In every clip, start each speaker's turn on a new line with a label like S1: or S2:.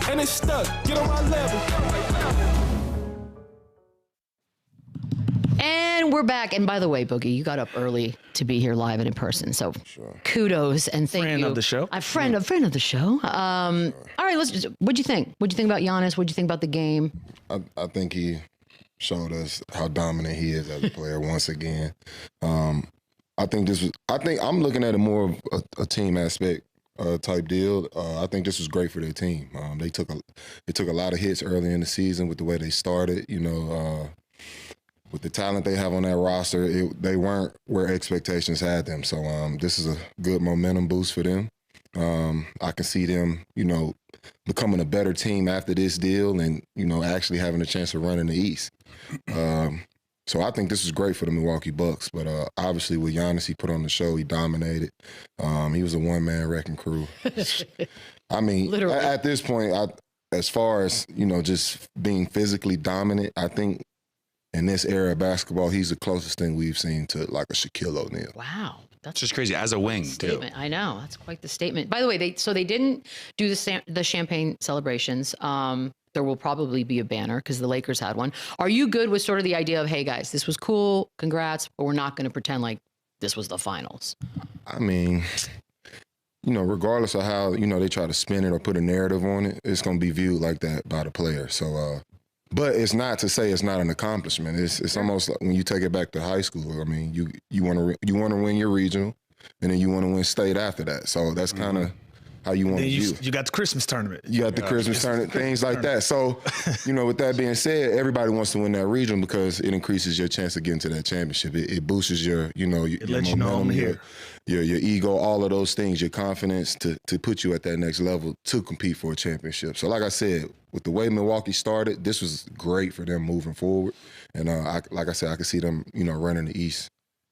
S1: and it's stuck. Get on my level.
S2: And we're back. And by the way, Boogie, you got up early to be here live and in person. So kudos and thank you.
S3: Friend of the show.
S2: A friend of the show. All right, what'd you think? What'd you think about Giannis? What'd you think about the game?
S4: I think he showed us how dominant he is as a player once again. I think I'm looking at it more of a team aspect type deal. I think this was great for their team. They took a lot of hits early in the season with the way they started. With the talent they have on that roster, they weren't where expectations had them. So this is a good momentum boost for them. I can see them, becoming a better team after this deal and, actually having a chance to run in the East. So I think this is great for the Milwaukee Bucks. But obviously with Giannis, he put on the show. He dominated. He was a one-man wrecking crew. I mean, literally. At this point, as far as, just being physically dominant, I think in this era of basketball, he's the closest thing we've seen to like a Shaquille O'Neal.
S2: Wow.
S5: That's just crazy. As a wing,
S2: statement.
S5: too.
S2: I know. That's quite the statement. By the way, they didn't do the champagne celebrations. There will probably be a banner because the Lakers had one. Are you good with sort of the idea of, hey, guys, this was cool, congrats, but we're not going to pretend like this was the finals?
S4: I mean, regardless of how, they try to spin it or put a narrative on it, it's going to be viewed like that by the player. So, but it's not to say it's not an accomplishment. It's almost like when you take it back to high school. I mean, you want to win your regional, and then you want to win state after that. So that's kind of how you want to view it.
S3: You got the Christmas tournament.
S4: You got the Christmas tournament, things like that. So, with that being said, everybody wants to win that region because it increases your chance of getting to that championship. It boosts your, your momentum, your ego, all of those things, your confidence to put you at that next level to compete for a championship. So, like I said, with the way Milwaukee started, this was great for them moving forward. And like I said, I could see them, running the East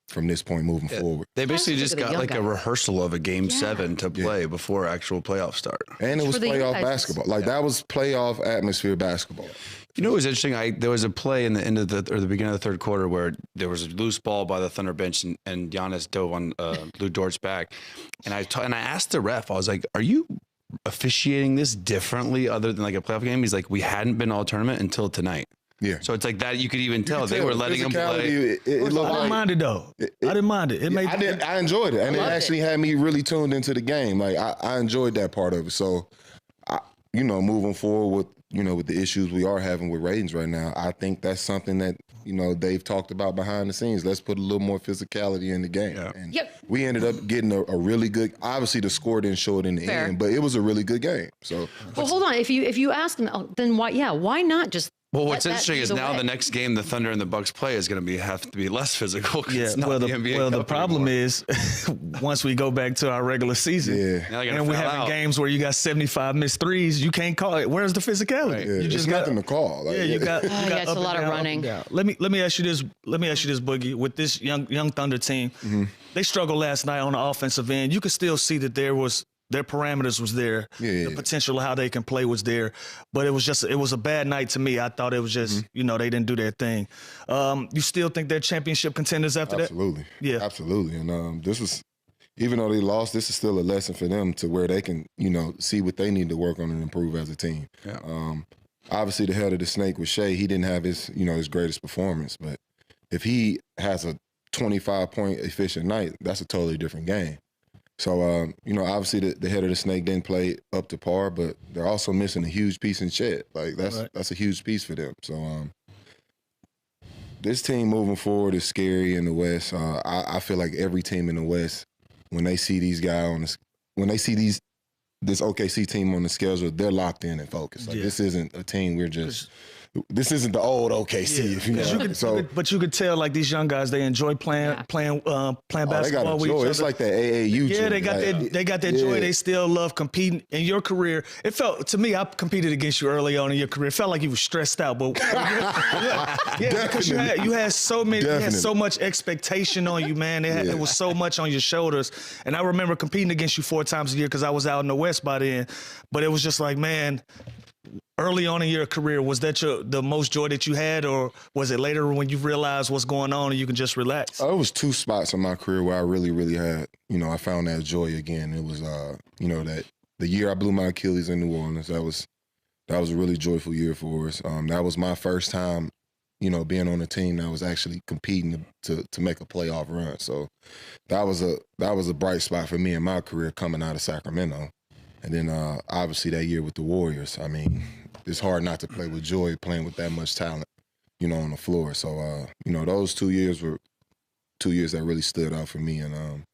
S4: from this point moving forward.
S5: They basically just got like a rehearsal of a game 7 to play before actual playoff start.
S4: And it was playoff basketball. That was playoff atmosphere basketball.
S5: You know what was interesting? There was a play in the end of the beginning of the third quarter where there was a loose ball by the Thunder bench and Giannis dove on Lou Dort's back. And I asked the ref, I was like, are you officiating this differently other than like a playoff game? He's like, we hadn't been all tournament until tonight.
S4: Yeah.
S5: So it's like that. You could even tell they were letting him play.
S3: I didn't mind it though. I didn't mind it.
S4: I enjoyed it, and it actually had me really tuned into the game. Like I enjoyed that part of it. So, moving forward with the issues we are having with ratings right now, I think that's something that they've talked about behind the scenes. Let's put a little more physicality in the game. Yeah. And we ended up getting a really good. Obviously, the score didn't show it in the end, but it was a really good game. So,
S2: well, hold on. If you ask them, then why? Yeah, why not just?
S5: Well, what's interesting is now the next game the Thunder and the Bucks play is going to have to be less physical. Yeah, it's not the NBA Cup
S3: the problem
S5: anymore.
S3: Is once we go back to our regular season, and we're having games where you got 75 missed threes, you can't call it. Where's the physicality?
S4: Right. Yeah,
S3: you just
S4: got nothing to call. Like,
S3: you got
S2: it's a lot of running.
S3: Let me ask you this. Let me ask you this, Boogie. With this young Thunder team, they struggled last night on the offensive end. You could still see that their parameters was there. The potential of how they can play was there. But it was a bad night to me. I thought it was just, they didn't do their thing. You still think they're championship contenders after that?
S4: Absolutely.
S3: Yeah.
S4: Absolutely. And this was, even though they lost, this is still a lesson for them to where they can, see what they need to work on and improve as a team.
S5: Yeah.
S4: Obviously the head of the snake was Shea. He didn't have his, his greatest performance. But if he has a 25-point efficient night, that's a totally different game. So, obviously the head of the snake didn't play up to par, but they're also missing a huge piece in Chet. Like, that's a huge piece for them. So, this team moving forward is scary in the West. I feel like every team in the West, when they see these guys this OKC team on the schedule, they're locked in and focused. Like, this isn't a team this isn't the old OKC.
S3: But you could tell, like, these young guys, they enjoy playing basketball
S4: they got
S3: with each
S4: joy. It's like that AAU.
S3: Yeah, they got that joy. They still love competing. In your career, it felt to me, I competed against you early on in your career. It felt like you were stressed out, but because you had so much expectation on you, man. It was so much on your shoulders. And I remember competing against you 4 times a year because I was out in the West by then. But it was just like, man. Early on in your career, was that the most joy that you had, or was it later when you realized what's going on and you can just relax?
S4: It was 2 spots in my career where I really, really had, I found that joy again. It was, that the year I blew my Achilles in New Orleans, that was that was a really joyful year for us. That was my first time, being on a team that was actually competing to make a playoff run. So that was a bright spot for me in my career coming out of Sacramento. And then obviously that year with the Warriors. I mean, it's hard not to play with joy playing with that much talent, on the floor. So, those 2 years were 2 years that really stood out for me. And,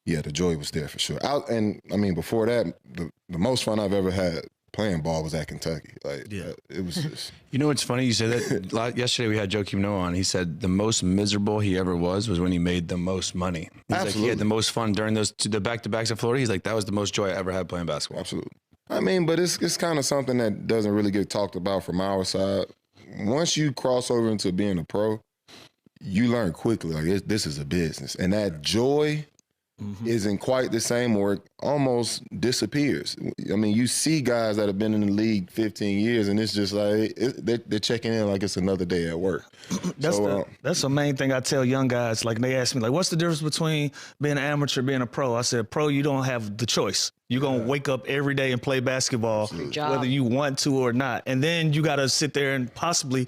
S4: the joy was there for sure. Before that, the most fun I've ever had playing ball was at Kentucky. It was just...
S5: It's funny you said that. Yesterday we had Joakim Noah on. He said the most miserable he ever was when he made the most money. He's
S4: Absolutely.
S5: like, he had the most fun during the back-to-backs at Florida. He's like, that was the most joy I ever had playing basketball.
S4: Absolutely. But it's kind of something that doesn't really get talked about from our side. Once you cross over into being a pro, you learn quickly, this is a business. And that joy isn't quite the same, or it almost disappears. You see guys that have been in the league 15 years, and it's just like they're checking in like it's another day at work.
S3: That's the main thing I tell young guys. Like, they ask me, what's the difference between being an amateur and being a pro? I said, pro, you don't have the choice. You're going to wake up every day and play basketball, whether you want to or not. And then you got to sit there and possibly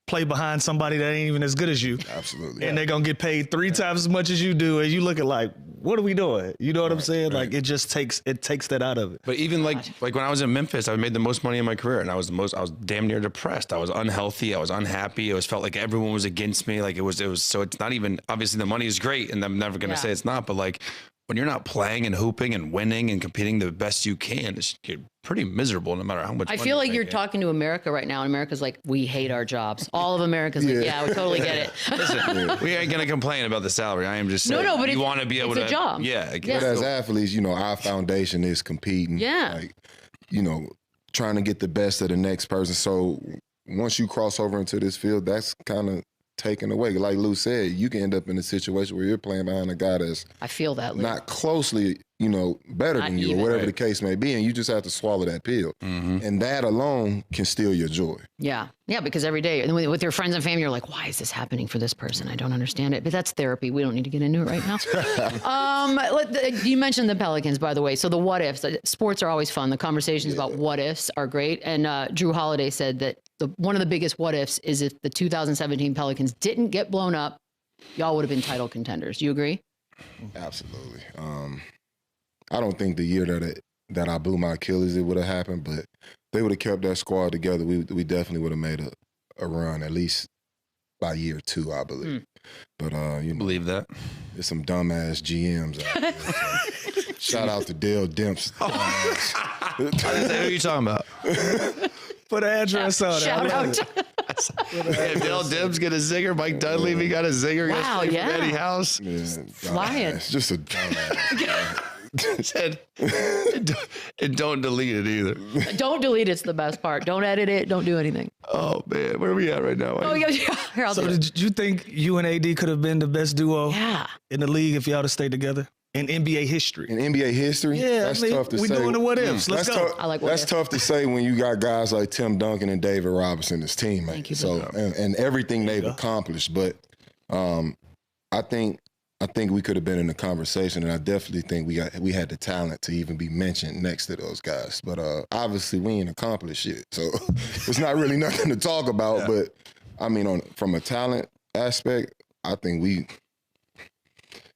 S3: play behind somebody that ain't even as good as you.
S4: Absolutely.
S3: And they're going to get paid 3 times as much as you do. And you look at what are we doing? You know what I'm saying? Right. It just takes that out of it.
S5: But even like when I was in Memphis, I made the most money in my career, and I was damn near depressed. I was unhealthy. I was unhappy. It felt like everyone was against me. It was so it's not even, obviously the money is great, and I'm never going to say it's not, but when you're not playing and hooping and winning and competing the best you can, you're pretty miserable no matter how much
S2: I
S5: money
S2: feel like
S5: you're
S2: you're
S5: making.
S2: talking to America right now, and America's like, we hate our jobs. All of America's like, yeah, we totally get it.
S5: Listen, we ain't going to complain about the salary. I am just saying,
S2: but
S5: you want to be able to.
S2: It's a job.
S5: Yeah.
S4: But as athletes, our foundation is competing.
S2: Yeah.
S4: Trying to get the best of the next person. So once you cross over into this field, that's kind of taken away. Like Lou said, you can end up in a situation where you're playing behind a guy that's
S2: I feel that, Lou.
S4: not closely, better
S2: Not
S4: than you,
S2: even,
S4: or whatever the case may be, and you just have to swallow that pill. And that alone can steal your joy.
S2: Yeah, because every day, and with your friends and family, you're like, why is this happening for this person? I don't understand it. But that's therapy. We don't need to get into it right now. You mentioned the Pelicans, by the way. So the what ifs. Sports are always fun. The conversations about what ifs are great. And Drew Holiday said that one of the biggest what ifs is if the 2017 Pelicans didn't get blown up, y'all would have been title contenders. Do you agree?
S4: Absolutely. I don't think the year that I blew my Achilles, it would have happened, but they would have kept that squad together. We definitely would have made a run, at least by year 2, I believe. But
S5: Believe that.
S4: There's some dumbass GMs out there. So shout out to Dale Demps.
S5: Who are you talking about?
S3: Put an address on it.
S2: Shout out.
S5: Dale Dibbs get a zinger. Mike Dunleavy got a zinger.
S2: Wow,
S5: yesterday from Eddie House.
S2: Flying.
S4: It's just a dumbass.
S5: And don't delete it either.
S2: Don't delete it. It's the best part. Don't edit it. Don't do anything.
S5: Oh, man. Where are we at right now?
S2: Oh, yeah. Here, I'll
S3: So
S2: do it.
S3: did you think you and AD could have been the best duo
S2: Yeah.
S3: in the league if y'all had stayed together in NBA history?
S4: In NBA history,
S3: Yeah,
S4: that's tough to
S3: we
S4: say.
S3: doing the what ifs. Let's
S4: That's
S3: go.
S4: tough-
S2: I like what
S4: That's
S2: if.
S4: tough to say when you got guys like Tim Duncan and David Robinson as teammates.
S2: Thank you,
S4: So and everything they've accomplished. But I think we could have been in the conversation, and I definitely think we had the talent to even be mentioned next to those guys. But obviously we ain't accomplished shit, so it's not really nothing to talk about. But I mean, from a talent aspect, I think we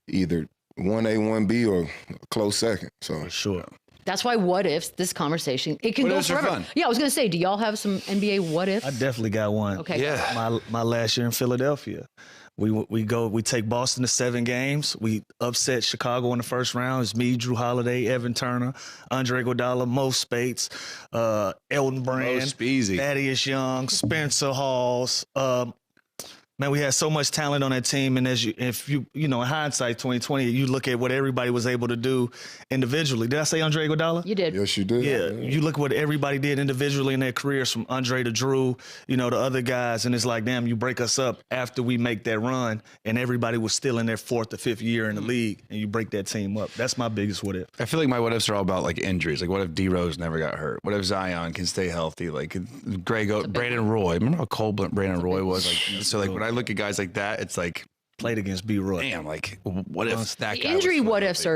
S4: either 1A, 1B, or a close second. So
S3: For sure.
S2: That's why what ifs, this conversation, it can
S5: What
S2: go
S5: ifs are
S2: forever.
S5: fun.
S2: Yeah, I was going to say, do y'all have some NBA what ifs?
S3: I definitely got one.
S2: Okay.
S5: Yeah.
S3: My last year in Philadelphia. We take Boston to 7 games. We upset Chicago in the first round. It's me, Drew Holiday, Evan Turner, Andre Iguodala, Mo Spates, Elton Brand,
S5: Speezy.
S3: Thaddeus Young, Spencer Halls. Man, we had so much talent on that team, and if you in hindsight, 2020, you look at what everybody was able to do individually. Did I say Andre Iguodala?
S2: You did.
S4: yes, you did.
S3: Yeah, you look at what everybody did individually in their careers, from Andre to Drew, the other guys, and it's like, damn, you break us up after we make that run, and everybody was still in their 4th or 5th year in the league, and you break that team up. That's my biggest what if.
S5: I feel like my what ifs are all about like injuries. Like, what if D Rose never got hurt? What if Zion can stay healthy? Like Brandon Roy. Remember how cold Brandon Roy was? Like, so like when I look at guys like that, it's like
S3: played against B-Roy.
S5: Damn, like, what if that
S2: The
S5: guy
S2: injury
S5: was
S2: what ifs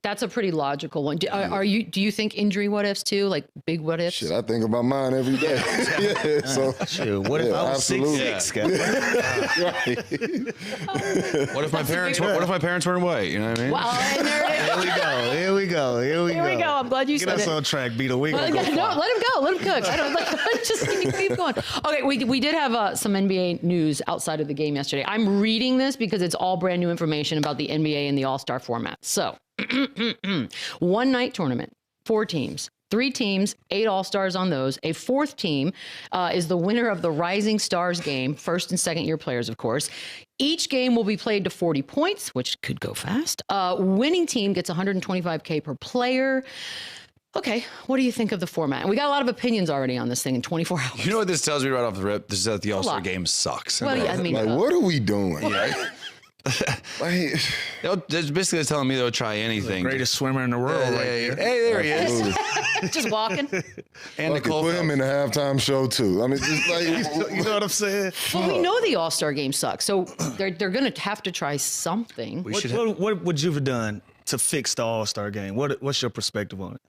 S2: that's a pretty logical one. Do you think injury what ifs too? Like big what ifs?
S4: Shit, I think about mine every day. Yeah, so
S3: Shit, what if I was
S4: absolutely.
S3: 6'6",
S5: What if my parents weren't white? You know what I mean?
S2: Well, and there it is.
S3: Here we go.
S2: Here we go. I'm glad you
S3: Get
S2: said
S3: us
S2: it.
S3: on track, Beadle. We
S2: No,
S3: gonna go
S2: let him go. Let him cook. I don't just keep going. Okay, we did have some NBA news outside of the game yesterday. I'm reading this because it's all brand new information about the NBA and the All-Star format. So, one night tournament, 4 teams. 3 teams, 8 All-Stars on those. A 4th team is the winner of the Rising Stars game, first and second year players, of course. Each game will be played to 40 points, which could go fast. Winning team gets $125K per player. Okay, what do you think of the format? And we got a lot of opinions already on this thing in 24 hours.
S5: You know what this tells me right off the rip? This is that the All-Star
S2: lot.
S5: game sucks.
S2: Well, yeah, I mean,
S4: like, what are we doing? Like,
S5: They're basically telling me they'll try anything.
S3: Greatest swimmer in the world right here.
S5: Hey, there he is.
S2: just walking.
S5: And
S4: fuck it,
S5: Nicole
S4: put him in the halftime show too. I mean, just like
S3: You know what I'm saying?
S2: Well, we know the All-Star game sucks, so they're going to have to try something.
S3: What would you have done to fix the All-Star game? What's your perspective on it?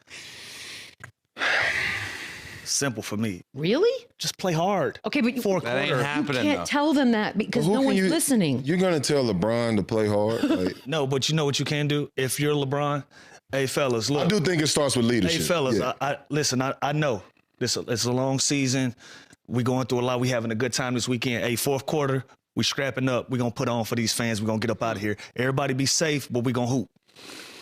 S3: Simple for me.
S2: Really?
S3: Just play hard.
S2: Okay, but
S5: That ain't happening.
S2: you can't tell them that because no one's listening.
S4: You're gonna tell LeBron to play hard? Like,
S3: No, but you know what you can do? If you're LeBron, hey, fellas, look.
S4: I do think it starts with leadership.
S3: Hey, fellas,
S4: Yeah.
S3: I listen, I know it's a long season. We going through a lot. We having a good time this weekend. Hey, 4th quarter, we scrapping up. We going to put on for these fans. We going to get up out of here. Everybody be safe, but we going to hoop.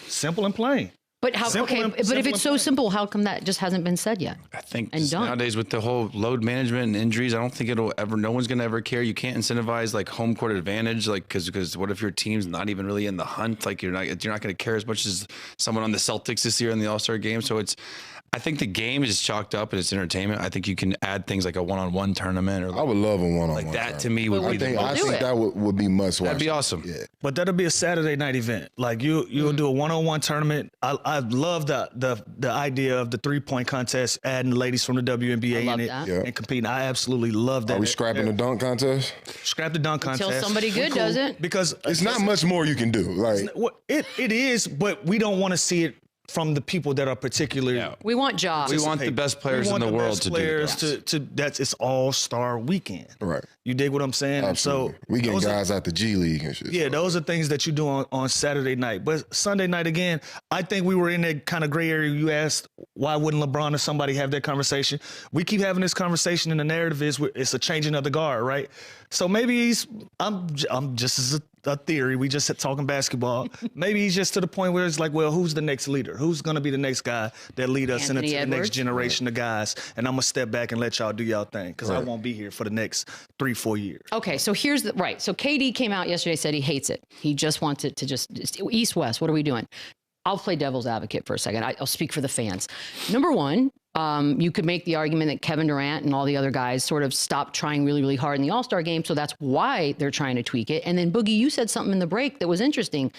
S3: Simple and plain.
S2: But how?
S3: Simple
S2: Okay,
S3: and-
S2: but if
S3: simple
S2: it's
S3: and
S2: so
S3: plain.
S2: simple, how come that just hasn't been said yet?
S5: I think
S2: And done.
S5: nowadays with the whole load management and injuries, I don't think no one's going to ever care. You can't incentivize like home court advantage, like because what if your team's not even really in the hunt? Like you're not going to care as much as someone on the Celtics this year in the All-Star game. So I think the game is chalked up and it's entertainment. I think you can add things like a one-on-one tournament or
S4: I would love a one-on-one.
S5: like that to me would
S2: Well,
S5: be the
S4: I
S2: do
S4: think
S2: it.
S4: that would be must watch.
S5: That'd be awesome.
S4: Yeah.
S3: But that'll be a Saturday night event. Like you'll do a one-on-one tournament. I love the idea of the 3-point contest, adding ladies from the WNBA
S2: love
S3: in it
S2: that.
S4: Yeah.
S3: and competing. I absolutely love that.
S4: Are we scrapping the dunk contest?
S3: Scrap the dunk
S2: Until
S3: contest.
S2: somebody good
S3: Cool.
S2: does it.
S3: Because
S4: It's not much more you can do. Like,
S3: it is, but we don't want to see it from the people that are particularly.
S5: Yeah.
S2: We want jobs.
S5: We want the best players in the world to do
S3: players
S5: that.
S3: to that's it's All-Star weekend.
S4: right.
S3: You dig what I'm saying?
S4: Absolutely.
S3: So
S4: We getting
S3: those are-
S4: guys out the G League and shit.
S3: Yeah, those are things that you do on Saturday night. But Sunday night, again, I think we were in that kind of gray area. You asked, why wouldn't LeBron or somebody have that conversation? We keep having this conversation, and the narrative is it's a changing of the guard, right? So maybe I'm just as a theory. We just talking basketball. Maybe he's just to the point where it's like, well, who's the next leader? Who's going to be the next guy that lead us
S2: Anthony
S3: into the next
S2: Edwards?
S3: generation of guys? And I'm going to step back and let y'all do y'all thing because I
S4: Right.
S3: won't be here for the next 3-4 years.
S2: Okay, so here's the right. So KD came out yesterday, said he hates it. He just wants it to just East-West. What are we doing? I'll play devil's advocate for a second. I'll speak for the fans. Number one, you could make the argument that Kevin Durant and all the other guys sort of stopped trying really, really hard in the All-Star game. So that's why they're trying to tweak it. And then Boogie, you said something in the break that was interesting.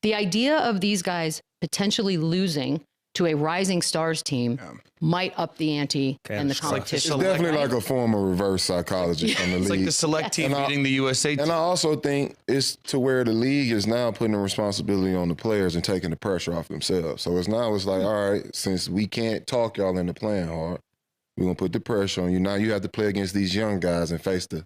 S2: The idea of these guys potentially losing to a Rising Stars team might up the ante and the competition.
S4: It's definitely like a form of reverse psychology from the
S5: It's
S4: league.
S5: like the select team beating the USA team.
S4: And I also think it's to where the league is now putting the responsibility on the players and taking the pressure off themselves. So it's like, all right, since we can't talk y'all into playing hard, we're going to put the pressure on you. Now you have to play against these young guys and face the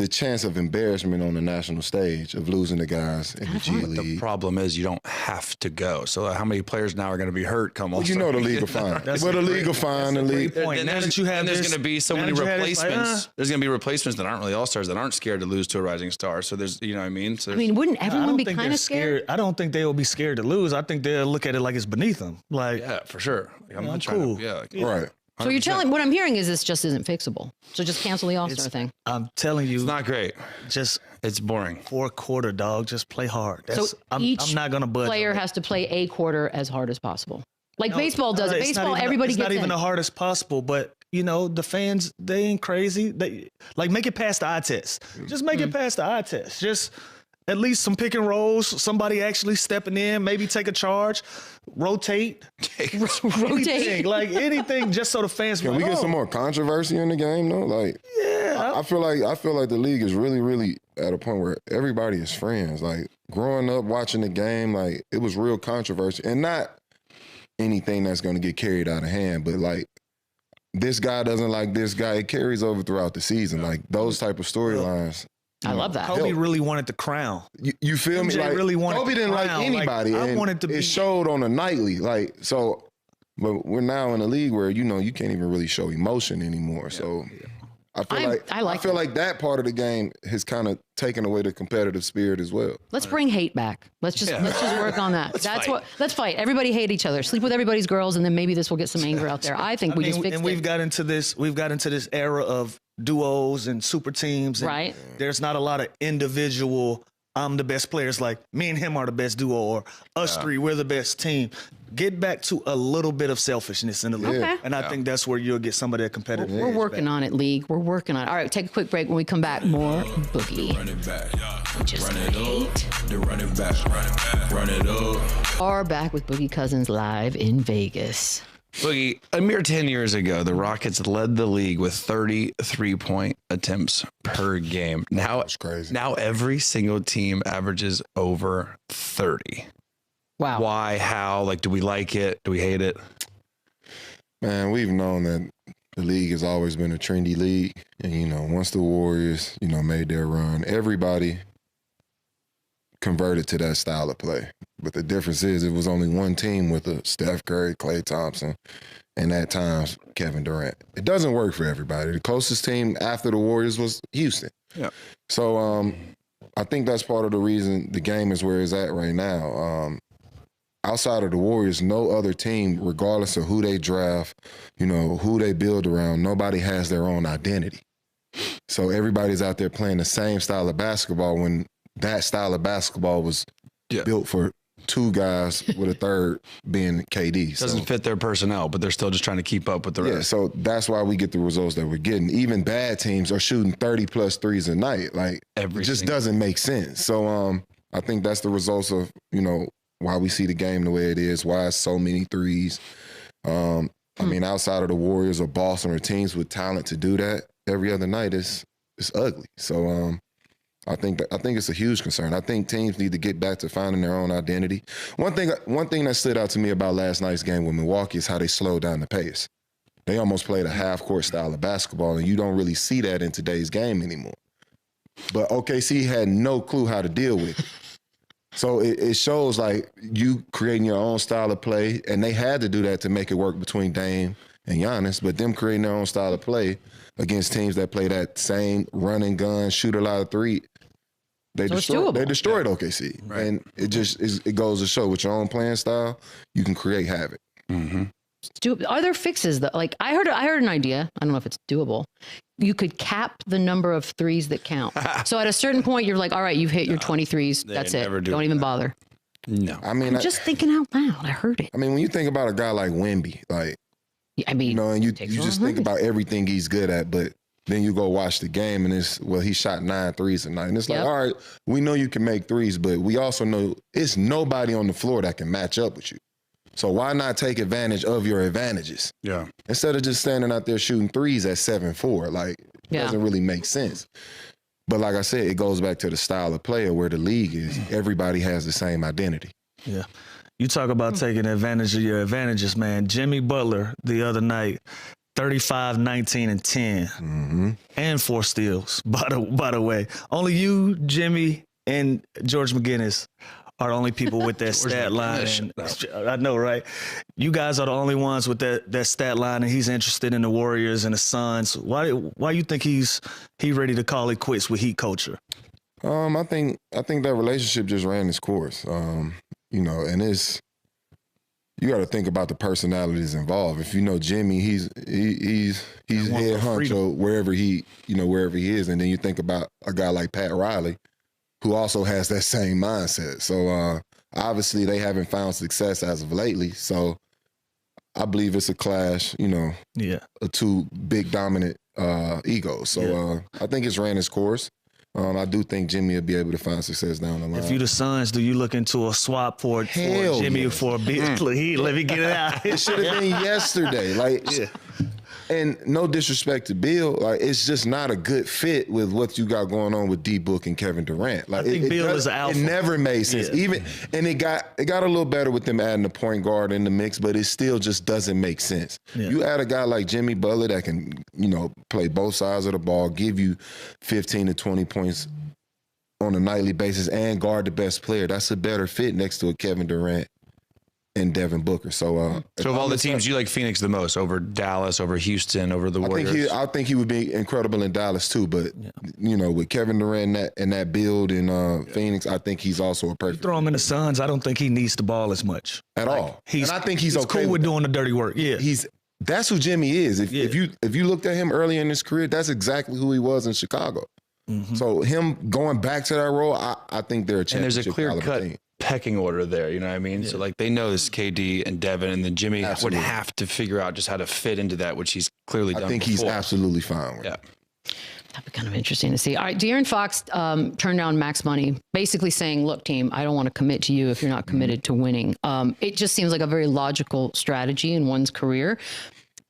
S4: chance of embarrassment on the national stage of losing the guys in the G
S5: The
S4: League.
S5: problem is you don't have to go. So how many players now are going to be hurt come
S4: Well, you know the league will find.
S3: That's
S4: Well,
S3: a
S4: the
S3: great-
S4: league will find the
S3: that's a
S4: league.
S3: great point.
S5: And
S3: Now
S5: there's,
S3: that you have
S5: and there's
S3: this
S5: going to be so many
S3: manager had it, it's like,
S5: replacements. There's going to be replacements that aren't really all-stars that aren't scared to lose to a rising star. So there's, you know what I mean? So
S2: I mean, wouldn't
S3: I
S2: everyone
S3: don't
S2: be
S3: think
S2: kind
S3: they're
S2: of scared?
S3: I don't think they'll be scared to lose. I think they'll look at it like it's beneath them. Like,
S5: yeah, for sure. Like, I'm
S3: Yeah,
S5: not trying
S3: cool.
S5: to,
S4: Right.
S2: So you're
S5: 100%.
S2: telling what I'm hearing is this just isn't fixable. So just cancel the All-Star thing.
S3: I'm telling you,
S5: It's not great.
S3: just
S5: It's boring.
S3: 4 quarter, dog. Just play hard.
S2: So
S3: I'm
S2: each
S3: not gonna budge.
S2: player
S3: on it.
S2: has to play a quarter as hard as possible. Like
S3: No,
S2: baseball does
S3: no,
S2: it.
S3: it's not
S2: Baseball,
S3: even-
S2: everybody
S3: it's
S2: gets
S3: not even
S2: in.
S3: the hardest possible, but you know the fans, they ain't crazy. They like make it past the eye test. Just make it past the eye test. Just at least some pick and rolls. Somebody actually stepping in, maybe take a charge, rotate,
S2: Rotate.
S3: anything, like anything, just so the fans.
S4: Can we get some more controversy in the game though? Like, I feel like the league is really at a point where everybody is friends. Like growing up watching the game, like it was real controversy, and not anything that's going to get carried out of hand, but like this guy doesn't like this guy. It carries over throughout the season. Like those type of storylines.
S2: I love that.
S3: Kobe really wanted the crown.
S4: You feel me?
S3: MJ
S4: Like
S3: really wanted
S4: Kobe
S3: the
S4: didn't like
S3: crown.
S4: anybody.
S3: Like, I
S4: and
S3: wanted to be.
S4: It showed on a nightly. Like so, but we're now in a league where you can't even really show emotion anymore. So. I feel like that part of the game has kind of taken away the competitive spirit as well.
S2: Let's bring hate back. Let's just work on that. Let's fight. Everybody hate each other. Sleep with everybody's girls, and then maybe this will get some anger out there. I think we just fixed it.
S3: We've got into this era of duos and super teams. And
S2: right.
S3: There's not a lot of individual. I'm the best players. Like me and him are the best duo, or us three, we're the best team. Get back to a little bit of selfishness in the league.
S2: Okay.
S3: And I think that's where you'll get some of that competitive.
S2: We're working on it, league. We're working on it. All right, take a quick break. When we come back, more Boogie.
S1: Run it back.
S2: Just
S1: Run it
S2: hate.
S1: up. Then run it back. Run it back. Run it up.
S2: Are back with Boogie Cousins live in Vegas.
S5: Boogie, a mere 10 years ago, the Rockets led the league with 33-point attempts per game. Now,
S4: That's crazy.
S5: Now every single team averages over 30.
S2: Wow.
S5: Why? How? Like, do we like it? Do we hate it?
S4: Man, we've known that the league has always been a trendy league. And, once the Warriors, made their run, everybody converted to that style of play. But the difference is it was only one team with a Steph Curry, Klay Thompson, and at times Kevin Durant. It doesn't work for everybody. The closest team after the Warriors was Houston.
S5: Yeah.
S4: So I think that's part of the reason the game is where it's at right now. Outside of the Warriors, no other team, regardless of who they draft, who they build around, nobody has their own identity. So everybody's out there playing the same style of basketball when that style of basketball was built for two guys with a third being KD.
S5: Doesn't fit their personnel, but they're still just trying to keep up with the rest.
S4: Yeah, so that's why we get the results that we're getting. Even bad teams are shooting 30-plus threes a night. Like, it just doesn't make sense. So I think that's the results of, why we see the game the way it is, why it's so many threes. I mean, outside of the Warriors or Boston or teams with talent to do that every other night, it's ugly. So I think it's a huge concern. I think teams need to get back to finding their own identity. One thing that stood out to me about last night's game with Milwaukee is how they slowed down the pace. They almost played a half-court style of basketball, and you don't really see that in today's game anymore. But OKC had no clue how to deal with it. So it shows like you creating your own style of play, and they had to do that to make it work between Dame and Giannis, but them creating their own style of play against teams that play that same run and gun, shoot a lot of three, they destroyed OKC. Right. And it goes to show with your own playing style, you can create havoc.
S5: Mm-hmm.
S2: Are there fixes though? Like I heard an idea. I don't know if it's doable. You could cap the number of threes that count. So at a certain point, you're like, all right, you've hit your 20 threes. That's it. Don't even bother.
S5: No.
S4: I mean,
S2: I'm just thinking out loud. I heard it.
S4: I mean, when you think about a guy like Wemby, like, and you just think about everything he's good at, but then you go watch the game and he shot 9 threes a night. And it's like, all right, we know you can make threes, but we also know it's nobody on the floor that can match up with you. So why not take advantage of your advantages?
S5: Yeah.
S4: Instead of just standing out there shooting threes at 7-4, like it doesn't really make sense. But like I said, it goes back to the style of player where the league is. Everybody has the same identity.
S3: Yeah. You talk about taking advantage of your advantages, man. Jimmy Butler the other night, 35, 19, and 10, and 4 steals. By the way, only you, Jimmy, and George McGinnis are the only people with that stat line. And, I know, right? You guys are the only ones with that stat line, and he's interested in the Warriors and the Suns. Why you think he ready to call it quits with Heat culture?
S4: I think that relationship just ran its course. And you got to think about the personalities involved. If you know Jimmy, he's head honcho wherever he is, and then you think about a guy like Pat Riley, who also has that same mindset. So obviously they haven't found success as of lately. So I believe it's a clash, of two big dominant egos. So I think it's ran its course. I do think Jimmy will be able to find success down the line.
S3: If you the Suns, do you look into a swap for Jimmy for a big? Let me get it out.
S4: It should have been yesterday. And no disrespect to Bill, like it's just not a good fit with what you got going on with D-Book and Kevin Durant. Like
S3: I think Bill is an alpha.
S4: It never made sense.
S3: Yeah.
S4: It got a little better with them adding the point guard in the mix, but it still just doesn't make sense. Yeah. You add a guy like Jimmy Butler that can, play both sides of the ball, give you 15 to 20 points on a nightly basis, and guard the best player. That's a better fit next to a Kevin Durant and Devin Booker. So
S5: of all the teams, you like Phoenix the most over Dallas, over Houston, over the Warriors?
S4: I think he would be incredible in Dallas too, but with Kevin Durant and that build in Phoenix, I think he's also a perfect.
S3: You throw him in the Suns, I don't think he needs the ball as much.
S4: At all.
S3: And
S4: I think he's okay
S3: cool with doing the dirty work. Yeah.
S4: That's who Jimmy is. If you looked at him early in his career, that's exactly who he was in Chicago. Mm-hmm. So him going back to that role, I think they're a championship.
S5: And there's a clear-cut
S4: team.
S5: Pecking order there, you know what I mean? Yeah. So like they know this KD and Devin, and then Jimmy would have to figure out just how to fit into that, which he's clearly done.
S4: I think he's absolutely fine with.
S5: Yeah.
S2: That'd be kind of interesting to see. All right, De'Aaron Fox turned down max money, basically saying, look, team, I don't want to commit to you if you're not committed to winning. It just seems like a very logical strategy in one's career.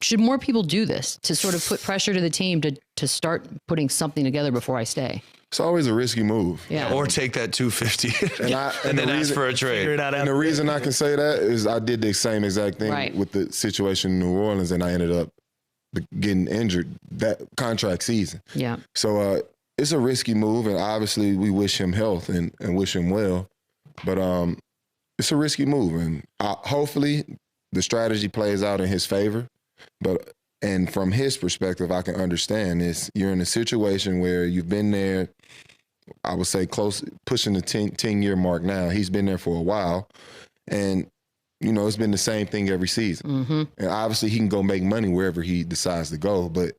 S2: Should more people do this to sort of put pressure to the team to start putting something together before I stay?
S4: It's always a risky move.
S2: Yeah.
S5: Or take that 250
S4: and
S5: then ask for a trade.
S4: And the reason I can say that is I did the same exact thing with the situation in New Orleans, and I ended up getting injured that contract season.
S2: Yeah.
S4: So it's a risky move, and obviously we wish him health and wish him well. But it's a risky move, and hopefully the strategy plays out in his favor. And from his perspective, I can understand this. You're in a situation where you've been there, I would say close, pushing the 10-year mark now. He's been there for a while. And, it's been the same thing every season. Mm-hmm. And obviously he can go make money wherever he decides to go. But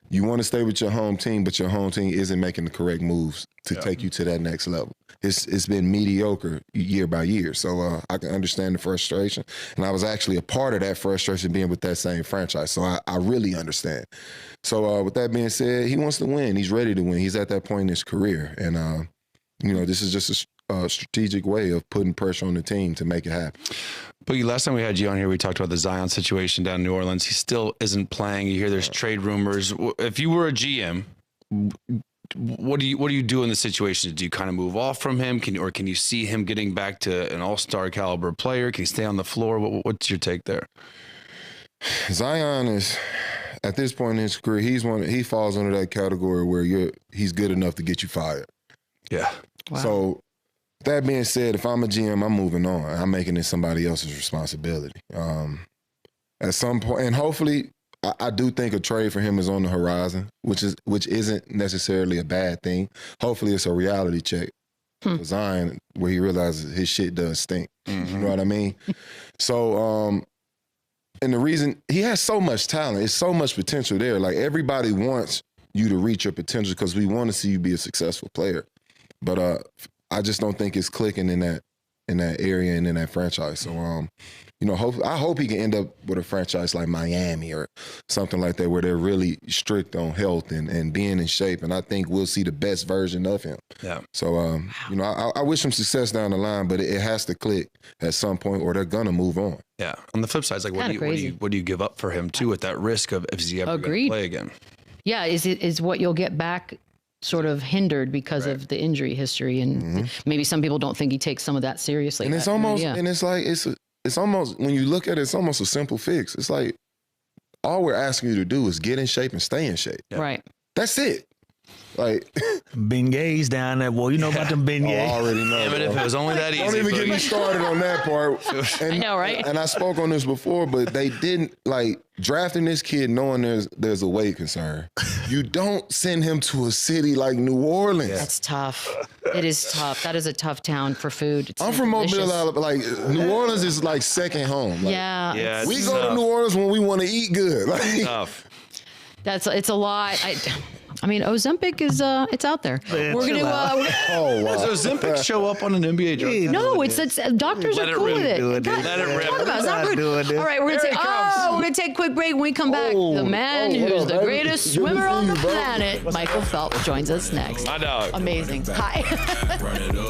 S4: you want to stay with your home team, but your home team isn't making the correct moves to take you to that next level. It's been mediocre year by year. So I can understand the frustration. And I was actually a part of that frustration being with that same franchise. So I really understand. So with that being said, he wants to win. He's ready to win. He's at that point in his career. And, this is just a strategic way of putting pressure on the team to make it happen.
S5: Boogie, last time we had you on here, we talked about the Zion situation down in New Orleans. He still isn't playing. You hear there's trade rumors. If you were a GM, what do you do in the situation? Do you kind of move off from him? Can you see him getting back to an all-star caliber player? Can he stay on the floor? What's your take there?
S4: Zion is, at this point in his career, he falls under that category where he's good enough to get you fired.
S5: Yeah.
S2: Wow.
S4: So that being said, if I'm a GM, I'm moving on. I'm making it somebody else's responsibility. At some point, and hopefully, I do think a trade for him is on the horizon, which isn't necessarily a bad thing. Hopefully, it's a reality check for Zion where he realizes his shit does stink. Mm-hmm. You know what I mean? So, and the reason he has so much talent, it's so much potential there. Like everybody wants you to reach your potential because we want to see you be a successful player. But I just don't think it's clicking in that area and in that franchise. So, I hope he can end up with a franchise like Miami or something like that where they're really strict on health and being in shape. And I think we'll see the best version of him.
S5: Yeah.
S4: So, I wish him success down the line, but it has to click at some point or they're going to move on.
S5: Yeah. On the flip side, it's like, what do you give up for him too with that risk of if he ever going to play again?
S2: Yeah. Is what you'll get back sort of hindered because of the injury history, and maybe some people don't think he takes some of that seriously.
S4: And it's almost, and it's like it's almost when you look at it, it's almost a simple fix. It's like all we're asking you to do is get in shape and stay in shape.
S2: Yeah. Right.
S4: That's it. Like
S3: beignets down there, boy. You know about them beignets.
S4: I already know.
S5: Yeah, but if it was only that easy.
S4: Don't even get me started on that part. And,
S2: I know, right?
S4: And I spoke on this before, but they didn't drafting this kid knowing there's a weight concern. You don't send him to a city like New Orleans.
S2: That's tough. It is tough. That is a tough town for food.
S4: I'm from Mobile, Alabama. New Orleans is like second home.
S2: Yeah.
S4: We go to New Orleans when we want to eat good.
S5: Tough.
S2: It's a lot. I mean, Ozempic is it's out there.
S3: Man,
S2: we're gonna.
S4: Oh wow!
S5: Does Ozempic show up on an NBA drug?
S2: No, it's doctors are cool with it.
S5: Let it rip.
S2: It's not rude. All right, we're gonna take a quick break. When we come back, the man who's the greatest swimmer on the planet, Michael Phelps, joins us next.
S5: My dog.
S2: Amazing. Hi.
S1: Run it up.